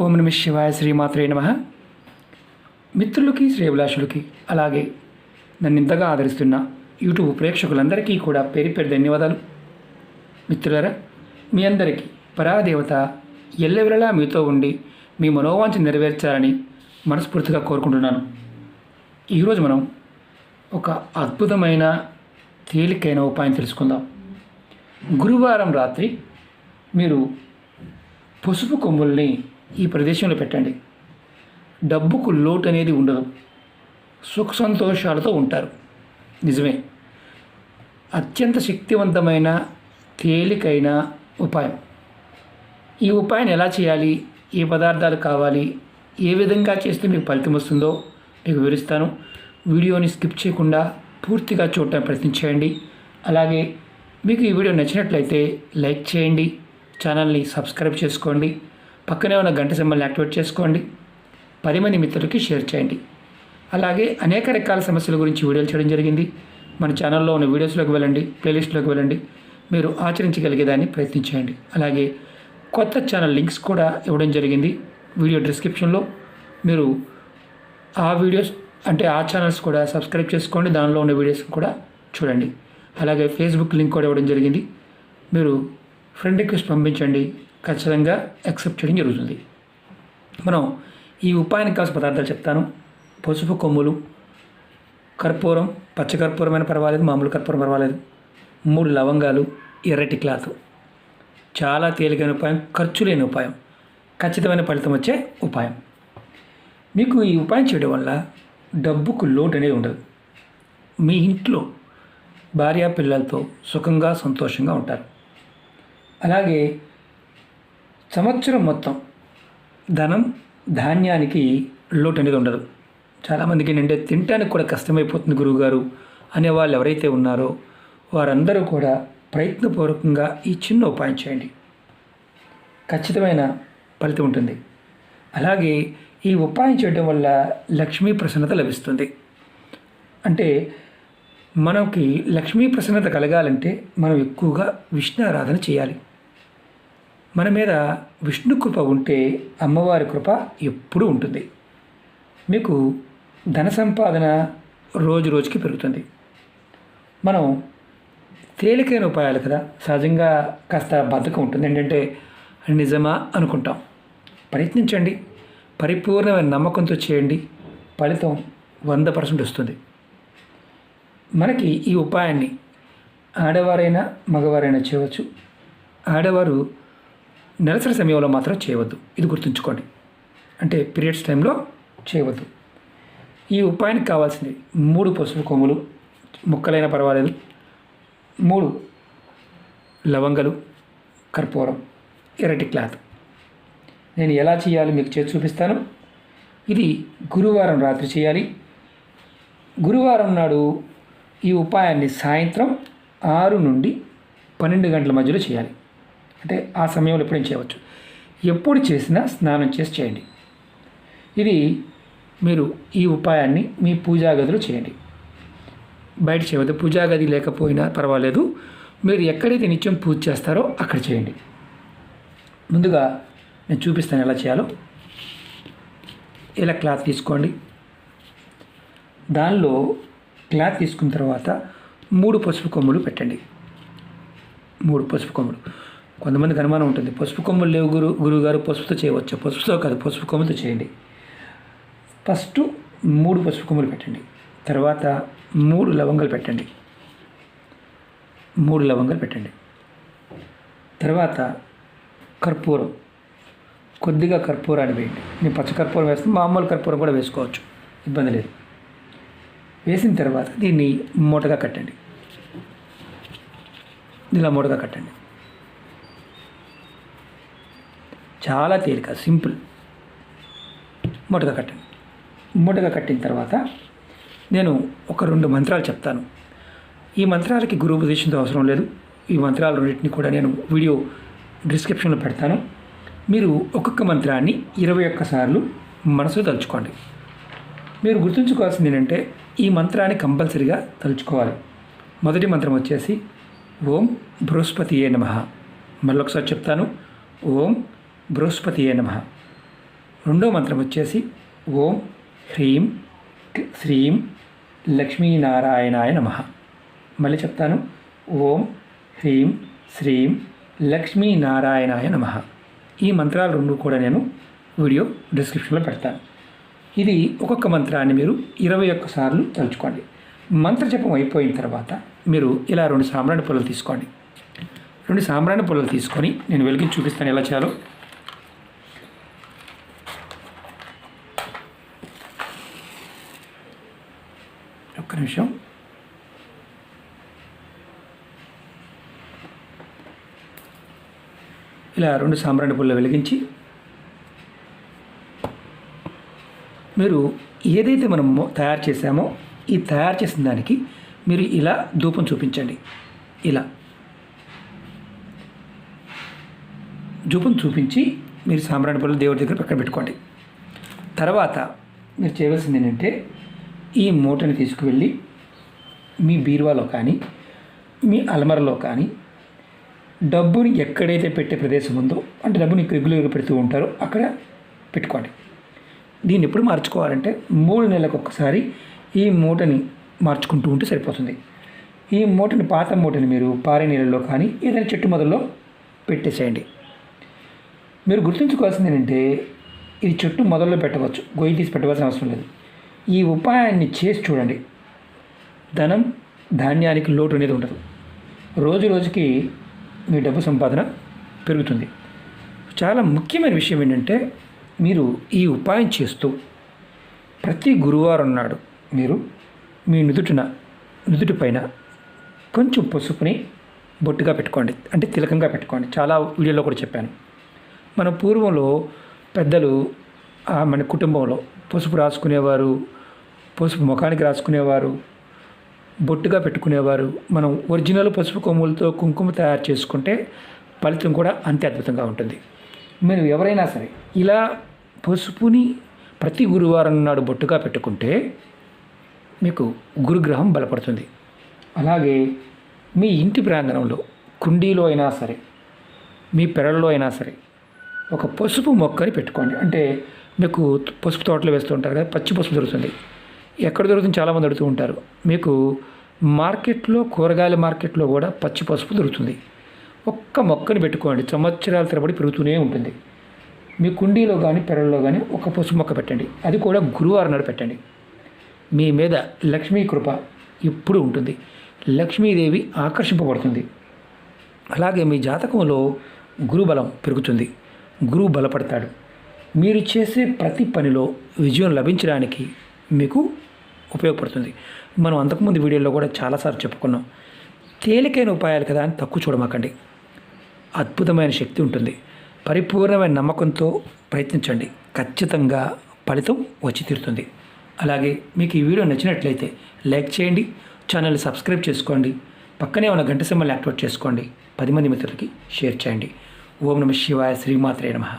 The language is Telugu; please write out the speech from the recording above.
ఓం నమ శివాయ శ్రీమాత్రే నమః. మిత్రులకి శ్రేయభిలాషులకి అలాగే నన్ను ఇంతగా ఆదరిస్తున్న యూట్యూబ్ ప్రేక్షకులందరికీ కూడా పేరు పేరు ధన్యవాదాలు. మిత్రులారా, మీ అందరికీ పరాదేవత ఎల్లవెల్లలా మీతో ఉండి మీ మనోవాంఛ నెరవేర్చాలని మనస్ఫూర్తిగా కోరుకుంటున్నాను. ఈరోజు మనం ఒక అద్భుతమైన తేలికైన ఉపాయం తెలుసుకుందాం. గురువారం రాత్రి మీరు పసుపు కొమ్ముల్ని ఈ ప్రదేశంలో పెట్టండి. డబ్బుకు లోటు అనేది ఉండదు, సుఖ సంతోషాలతో ఉంటారు. నిజమే, అత్యంత శక్తివంతమైన తేలికైన ఉపాయం. ఈ ఉపాయాన్ని ఎలా చేయాలి, ఏ పదార్థాలు కావాలి, ఏ విధంగా చేస్తే మీకు ఫలితం వస్తుందో మీకు వివరిస్తాను. వీడియోని స్కిప్ చేయకుండా పూర్తిగా చూడటానికి ప్రయత్నించేయండి. అలాగే మీకు ఈ వీడియో నచ్చినట్లయితే లైక్ చేయండి, ఛానల్ని సబ్స్క్రైబ్ చేసుకోండి, పక్కనే ఉన్న గంట సింబల్ని యాక్టివేట్ చేసుకోండి, 10 మంది మిత్రులకి షేర్ చేయండి. అలాగే అనేక రకాల సమస్యల గురించి వీడియోలు చేయడం జరిగింది. మన ఛానల్లో ఉన్న వీడియోస్లోకి వెళ్ళండి, ప్లేలిస్ట్లోకి వెళ్ళండి, మీరు ఆచరించగలిగేదాన్ని ప్రయత్నించండి. అలాగే కొత్త ఛానల్ లింక్స్ కూడా ఇవ్వడం జరిగింది వీడియో డిస్క్రిప్షన్లో. మీరు ఆ వీడియోస్ అంటే ఆ ఛానల్స్ కూడా సబ్స్క్రైబ్ చేసుకోండి, దానిలో ఉన్న వీడియోస్ కూడా చూడండి. అలాగే ఫేస్బుక్ లింక్ కూడా ఇవ్వడం జరిగింది. మీరు ఫ్రెండ్ రిక్వెస్ట్ పంపించండి, ఖచ్చితంగా యాక్సెప్ట్ చేయడం జరుగుతుంది. మనం ఈ ఉపాయానికి కావాల్సిన పదార్థాలు చెప్తాను. పసుపు కొమ్ములు, కర్పూరం, పచ్చకర్పూరమైన పర్వాలేదు, మామూలు కర్పూరం పర్వాలేదు, 3 లవంగాలు, ఎర్రటి క్లాత్. చాలా తేలికైన ఉపాయం, ఖర్చు లేని ఉపాయం, ఖచ్చితమైన ఫలితం వచ్చే ఉపాయం. మీకు ఈ ఉపాయం చేయడం వల్ల డబ్బుకు లోటు అనేది ఉండదు. మీ ఇంట్లో భార్య పిల్లలతో సుఖంగా సంతోషంగా ఉంటారు. అలాగే సంవత్సరం మొత్తం ధనం ధాన్యానికి లోటు అనేది ఉండదు. చాలామందికి ఏంటంటే తినడానికి కూడా కష్టమైపోతుంది గురువుగారు అనేవాళ్ళు ఎవరైతే ఉన్నారో వారందరూ కూడా ప్రయత్నపూర్వకంగా ఈ చిన్న ఉపాయం చేయండి, ఖచ్చితమైన ఫలితం ఉంటుంది. అలాగే ఈ ఉపాయం చేయడం వల్ల లక్ష్మీ ప్రసన్నత లభిస్తుంది. అంటే మనకి లక్ష్మీ ప్రసన్నత కలగాలంటే మనం ఎక్కువగా విష్ణు ఆరాధన చేయాలి. మన మీద విష్ణు కృప ఉంటే అమ్మవారి కృప ఎప్పుడూ ఉంటుంది. మీకు ధన సంపాదన రోజు రోజుకి పెరుగుతుంది. మనం తేలికైన ఉపాయాలు కదా, సహజంగా కాస్త బద్ధకం ఉంటుంది. ఏంటంటే నిజమా అనుకుంటాం. ప్రయత్నించండి, పరిపూర్ణమైన నమ్మకంతో చేయండి, ఫలితం 100% వస్తుంది. మనకి ఈ ఉపాయాన్ని ఆడవారైనా మగవారైనా చేయవచ్చు. ఆడవారు నెలసరి సమయంలో మాత్రం చేయవద్దు, ఇది గుర్తుంచుకోండి. అంటే పీరియడ్స్ టైంలో చేయవద్దు. ఈ ఉపాయానికి కావాల్సింది 3 పసుపు కొమ్ములు, ముక్కలైనా పర్వాలేదు, 3 లవంగలు, కర్పూరం, ఎర్రటి క్లాత్. నేను ఎలా చేయాలో మీకు చేసి చూపిస్తాను. ఇది గురువారం రాత్రి చేయాలి. గురువారం నాడు ఈ ఉపాయాన్ని సాయంత్రం 6 నుండి 12 గంటల మధ్యలో చేయాలి. అంటే ఆ సమయంలో ఎప్పుడైనా చేయవచ్చు. ఎప్పుడు చేసినా స్నానం చేసి చేయండి. ఇది మీరు ఈ ఉపాయాన్ని మీ పూజా గదిలో చేయండి, బయట చేయవద్దు. పూజా గది లేకపోయినా పర్వాలేదు, మీరు ఎక్కడైతే నిత్యం పూజ చేస్తారో అక్కడ చేయండి. ముందుగా నేను చూపిస్తాను ఎలా చేయాలో. ఇలా క్లాత్ తీసుకోండి. దానిలో క్లాత్ తీసుకున్న తర్వాత 3 పసుపు కొమ్ములు పెట్టండి. 3 పసుపు కొమ్ములు. కొంతమందికి అనుమానం ఉంటుంది, పసుపు కొమ్ములు లేవు గురువుగారు, పసుపుతో చేయవచ్చు. పసుపుతో కాదు, పసుపు కొమ్ములతో చేయండి. ఫస్ట్ 3 పసుపు కొమ్ములు పెట్టండి. తర్వాత 3 లవంగాలు పెట్టండి. 3 లవంగాలు పెట్టండి. తర్వాత కర్పూరం, కొద్దిగా కర్పూరాన్ని వేయండి. నేను పచ్చకర్పూరం వేస్తాను, మామూలు కర్పూరం కూడా వేసుకోవచ్చు, ఇబ్బంది లేదు. వేసిన తర్వాత దీన్ని మూటగా కట్టండి. ఇలా మూటగా కట్టండి. చాలా తేలిక, సింపుల్. మూటగా కట్టండి. మూటగా కట్టిన తర్వాత నేను ఒక 2 మంత్రాలు చెప్తాను. ఈ మంత్రాలకి గురువు ఉపదేశంతో అవసరం లేదు. ఈ మంత్రాలు రెండింటిని కూడా నేను వీడియో డిస్క్రిప్షన్లో పెడతాను. మీరు ఒక్కొక్క మంత్రాన్ని 21 సార్లు మనసులో తలుచుకోండి. మీరు గుర్తుంచుకోవాల్సింది ఏంటంటే ఈ మంత్రాన్ని కంపల్సరీగా తలుచుకోవాలి. మొదటి మంత్రం వచ్చేసి ఓం బృహస్పతియే నమః. మళ్ళొకసారి చెప్తాను, ఓం బృహస్పతియే నమః. రెండో మంత్రం వచ్చేసి ఓం హ్రీం శ్రీం లక్ష్మీనారాయణాయ నమః. మళ్ళీ చెప్తాను, ఓం హ్రీం శ్రీం లక్ష్మీనారాయణాయ నమః. ఈ మంత్రాలు రెండు కూడా నేను వీడియో డిస్క్రిప్షన్లో పెడతాను. ఇది ఒక్కొక్క మంత్రాన్ని మీరు 21 సార్లు తలుచుకోండి. మంత్రజపం అయిపోయిన తర్వాత మీరు ఇలా 2 సాంబ్రాణి పుల్లలు తీసుకోండి. 2 సాంబ్రాణి పుల్లలు తీసుకొని నేను వెలిగించి చూపిస్తాను ఎలా చేయాలో. ఒక్క నిమిషం. ఇలా 2 సాంబ్రాణి పుల్లలు వెలిగించి మీరు ఏదైతే మనం తయారు చేసామో ఈ తయారు చేసిన దానికి మీరు ఇలా ధూపం చూపించండి. ఇలా ధూపం చూపించి మీరు సాంబ్రాణి పుల్లలు దేవుడి దగ్గర పక్కన పెట్టుకోండి. తర్వాత మీరు చేయవలసింది ఏంటంటే ఈ మూటని తీసుకువెళ్ళి మీ బీరువాలో కానీ మీ అల్మరలో కానీ డబ్బుని ఎక్కడైతే పెట్టే ప్రదేశం ఉందో, అంటే డబ్బుని రెగ్యులర్గా పెడుతూ ఉంటారో అక్కడ పెట్టుకోండి. దీన్ని ఎప్పుడు మార్చుకోవాలంటే 3 నెలలకు ఒక్కసారి ఈ మూటని మార్చుకుంటూ ఉంటే సరిపోతుంది. ఈ మూటని, పాత మూటని మీరు పారే నీళ్ళలో కానీ ఏదైనా చెట్టు మొదల్లో పెట్టేసేయండి. మీరు గుర్తుంచుకోవాల్సింది ఏంటంటే ఇది చెట్టు మొదల్లో పెట్టవచ్చు, గొయ్యి తీసి పెట్టవలసిన అవసరం లేదు. ఈ ఉపాయాన్ని చేసి చూడండి, ధనం ధాన్యానికి లోటు అనేది ఉండదు. రోజు రోజుకి మీ డబ్బు సంపాదన పెరుగుతుంది. చాలా ముఖ్యమైన విషయం ఏంటంటే మీరు ఈ ఉపాయం చేస్తూ ప్రతి గురువారం నాడు మీరు మీ నుదుటి పైన కొంచెం పసుపుని బొట్టుగా పెట్టుకోండి, అంటే తిలకంగా పెట్టుకోండి. చాలా వీడియోలో కూడా చెప్పాను. మన పూర్వంలో పెద్దలు మన కుటుంబంలో పసుపు రాసుకునేవారు, పసుపు ముఖానికి రాసుకునేవారు, బొట్టుగా పెట్టుకునేవారు. మనం ఒరిజినల్ పసుపు కొమ్ములతో కుంకుమ తయారు చేసుకుంటే ఫలితం కూడా అంతే అద్భుతంగా ఉంటుంది. మీరు ఎవరైనా సరే ఇలా పసుపుని ప్రతి గురువారం నాడు బొట్టుగా పెట్టుకుంటే మీకు గురుగ్రహం బలపడుతుంది. అలాగే మీ ఇంటి ప్రాంగణంలో కుండీలో అయినా సరే, మీ పెరల్లో అయినా సరే ఒక పసుపు మొక్కని పెట్టుకోండి. అంటే మీకు పసుపు తోటలు వేస్తూ ఉంటారు కదా, పచ్చి పసుపు దొరుకుతుంది. ఎక్కడ దొరుకుతుంది చాలామంది అడుగుతూ ఉంటారు. మీకు మార్కెట్లో, కూరగాయల మార్కెట్లో కూడా పచ్చి పసుపు దొరుకుతుంది. ఒక్క మొక్కని పెట్టుకోండి, సంవత్సరాల తరబడి పెరుగుతూనే ఉంటుంది. మీ కుండీలో కానీ పెరల్లో కానీ ఒక పసుపు మొక్క పెట్టండి. అది కూడా గురువారం నాడు పెట్టండి. మీ మీద లక్ష్మీ కృప ఎప్పుడు ఉంటుంది, లక్ష్మీదేవి ఆకర్షింపబడుతుంది. అలాగే మీ జాతకంలో గురుబలం పెరుగుతుంది, గురువు బలపడతాడు. మీరు చేసే ప్రతి పనిలో విజయం లభించడానికి మీకు ఉపయోగపడుతుంది. మనం అంతకుముందు వీడియోలో కూడా చాలాసార్లు చెప్పుకున్నాం. తేలికైన ఉపాయాలు కదా అని తక్కువ చూడమాకండి. అద్భుతమైన శక్తి ఉంటుంది. పరిపూర్ణమైన నమ్మకంతో ప్రయత్నించండి, ఖచ్చితంగా ఫలితం వచ్చి తీరుతుంది. అలాగే మీకు ఈ వీడియో నచ్చినట్లయితే లైక్ చేయండి, ఛానల్ని సబ్స్క్రైబ్ చేసుకోండి, పక్కనే ఉన్న గంట సింబల్ని యాక్టివేట్ చేసుకోండి, 10 మంది మిత్రులకి షేర్ చేయండి. ఓం నమః శివాయ, శ్రీమాత్రే నమః.